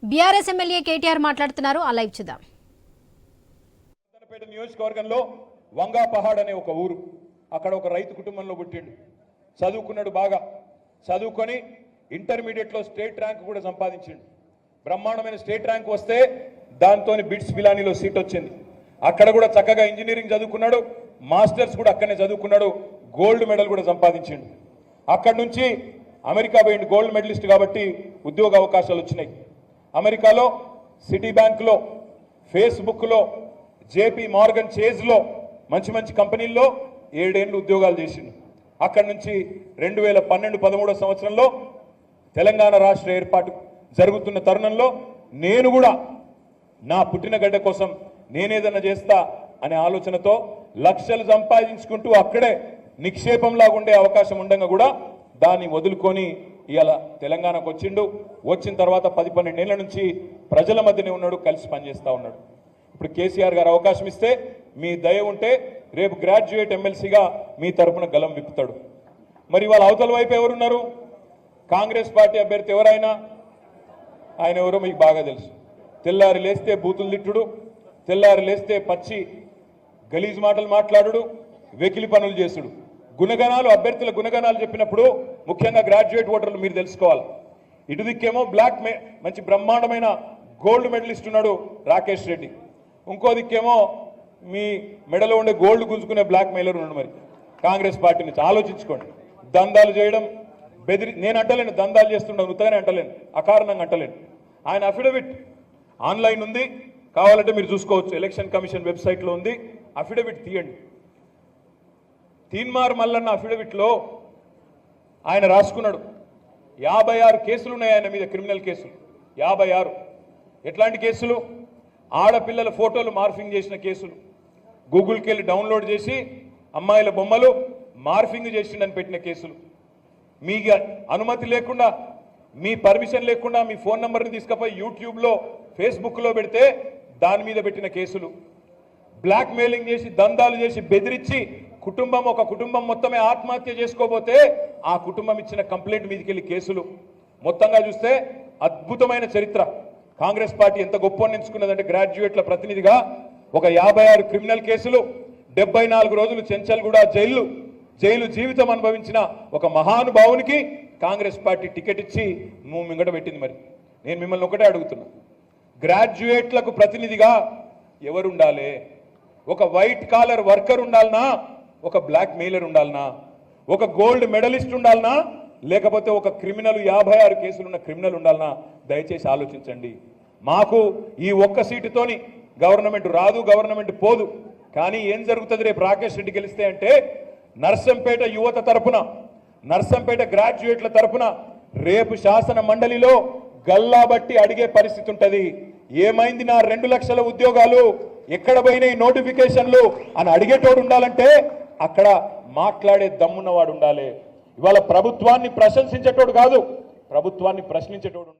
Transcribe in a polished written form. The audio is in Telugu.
బీఆర్ఎస్ ఎమ్మెల్యే కేటీఆర్ మాట్లాడుతున్నారు. ఆ లైవ్ చూద్దాం. నియోజకవర్గంలో వంగా పహాడ్ అనే ఒక ఊరు, అక్కడ ఒక రైతు కుటుంబంలో పుట్టిండు. చదువుకున్నాడు, బాగా చదువుకొని ఇంటర్మీడియట్లో స్టేట్ ర్యాంక్ కూడా సంపాదించిండు. బ్రహ్మాండమైన స్టేట్ ర్యాంక్ వస్తే దాంతో బిట్స్ పిలానీలో సీట్ వచ్చింది. అక్కడ కూడా చక్కగా ఇంజనీరింగ్ చదువుకున్నాడు, మాస్టర్స్ కూడా అక్కడనే చదువుకున్నాడు, గోల్డ్ మెడల్ కూడా సంపాదించిండు. అక్కడి నుంచి అమెరికా పోయిండు, గోల్డ్ మెడలిస్ట్ కాబట్టి ఉద్యోగ అవకాశాలు వచ్చినాయి. అమెరికాలో సిటీ బ్యాంక్లో, ఫేస్బుక్లో, జేపీ మార్గన్ చేజ్లో మంచి మంచి కంపెనీల్లో 7 ఏళ్ళు ఉద్యోగాలు చేసిండు. అక్కడి నుంచి 2012-13 సంవత్సరంలో తెలంగాణ రాష్ట్ర ఏర్పాటు జరుగుతున్న తరుణంలో నేను కూడా నా పుట్టిన గడ్డ కోసం నేనేదన్నా చేస్తా అనే ఆలోచనతో లక్షలు సంపాదించుకుంటూ అక్కడే నిక్షేపంలాగా ఉండే అవకాశం ఉండగా కూడా దాన్ని వదులుకొని ఇవాళ తెలంగాణకు వచ్చిండు. వచ్చిన తర్వాత 10-12 ఏళ్ల నుంచి ప్రజల మధ్యనే ఉన్నాడు, కలిసి పనిచేస్తూ ఉన్నాడు. ఇప్పుడు కేసీఆర్ గారు అవకాశం ఇస్తే మీ దయ ఉంటే రేపు గ్రాడ్యుయేట్ ఎమ్మెల్సీగా మీ తరఫున గలం విప్పుతాడు. మరి వాళ్ళ అవతల వైపు ఎవరున్నారు? కాంగ్రెస్ పార్టీ అభ్యర్థి ఎవరైనా, ఆయన ఎవరో మీకు బాగా తెలుసు. తెల్లారి లేస్తే బూతులు తిట్టుడు, తెల్లారి లేస్తే పచ్చి గలీజ్ మాటలు మాట్లాడుడు, వెకిలి పనులు చేసుడు. గుణగణాలు, అభ్యర్థుల గుణగణాలు చెప్పినప్పుడు ముఖ్యంగా గ్రాడ్యుయేట్ ఓటర్లు మీరు తెలుసుకోవాలి. ఇటు దిక్కేమో మంచి బ్రహ్మాండమైన గోల్డ్ మెడలిస్ట్ ఉన్నాడు రాకేష్ రెడ్డి, ఇంకో దిక్కేమో మీ మెడలో ఉండే గోల్డ్ గుంజుకునే బ్లాక్ మెయిలర్ ఉన్నాడు. మరి కాంగ్రెస్ పార్టీ నుంచి ఆలోచించుకోండి. దందాలు చేయడం, నేను అంటలేను దందాలు చేస్తుండవు, ఉత్తగానే అంటలేను, అకారణంగా అంటలేను. ఆయన అఫిడవిట్ ఆన్లైన్ ఉంది, కావాలంటే మీరు చూసుకోవచ్చు, ఎలక్షన్ కమిషన్ వెబ్సైట్లో ఉంది. అఫిడవిట్ తీయండి. తీన్మార్ మల్లన్న అఫిడవిట్లో ఆయన రాసుకున్నాడు 56 కేసులు ఉన్నాయి ఆయన మీద, క్రిమినల్ కేసులు 56. ఎట్లాంటి కేసులు? ఆడపిల్లల ఫోటోలు మార్ఫింగ్ చేసిన కేసులు, గూగుల్కి వెళ్ళి డౌన్లోడ్ చేసి అమ్మాయిల బొమ్మలు మార్ఫింగ్ చేసిండని పెట్టిన కేసులు, మీ అనుమతి లేకుండా, మీ పర్మిషన్ లేకుండా మీ ఫోన్ నెంబర్ని తీసుకుపోయి యూట్యూబ్లో, ఫేస్బుక్లో పెడితే దాని మీద పెట్టిన కేసులు, బ్లాక్ మెయిలింగ్ చేసి, దందాలు చేసి, బెదిరించి ఒక కుటుంబం మొత్తమే ఆత్మహత్య చేసుకోబోతే ఆ కుటుంబం ఇచ్చిన కంప్లైంట్ మీదకి వెళ్ళి కేసులు. మొత్తంగా చూస్తే అద్భుతమైన చరిత్ర. కాంగ్రెస్ పార్టీ ఎంత గొప్ప ఎంచుకున్నదంటే గ్రాడ్యుయేట్ల ప్రతినిధిగా ఒక 56 క్రిమినల్ కేసులు, 74 రోజులు చెంచల్గూడ జైలు జీవితం అనుభవించిన ఒక మహానుభావునికి కాంగ్రెస్ పార్టీ టికెట్ ఇచ్చి మింగట పెట్టింది. మరి నేను మిమ్మల్ని ఒకటే అడుగుతున్నా, గ్రాడ్యుయేట్లకు ప్రతినిధిగా ఎవరుండాలి? ఒక వైట్ కాలర్ వర్కర్ ఉండాలనా? ఒక బ్లాక్ మెయిలర్ ఉండాలనా? ఒక గోల్డ్ మెడలిస్ట్ ఉండాలనా? లేకపోతే ఒక క్రిమినల్ 56 కేసులున్న క్రిమినల్ ఉండాలనా? దయచేసి ఆలోచించండి. మాకు ఈ ఒక్క సీటుతోని గవర్నమెంట్ రాదు, గవర్నమెంట్ పోదు. కానీ ఏం జరుగుతుంది రేపు రాకేష్ రెడ్డి గెలిస్తే అంటే, నర్సంపేట యువత తరపున, నర్సంపేట గ్రాడ్యుయేట్ల తరపున రేపు శాసన మండలిలో గల్లాబట్టి అడిగే పరిస్థితి ఉంటుంది. ఏమైంది నా 2 లక్షల ఉద్యోగాలు, ఎక్కడ పోయినాయి నోటిఫికేషన్లు అని అడిగేటోడు ఉండాలంటే అక్కడ మాట్లాడే దమ్మున్నవాడు ఉండాలి. ఇవాళ ప్రభుత్వాన్ని ప్రశంసించేటోడు కాదు, ప్రభుత్వాన్ని ప్రశ్నించేటోడు.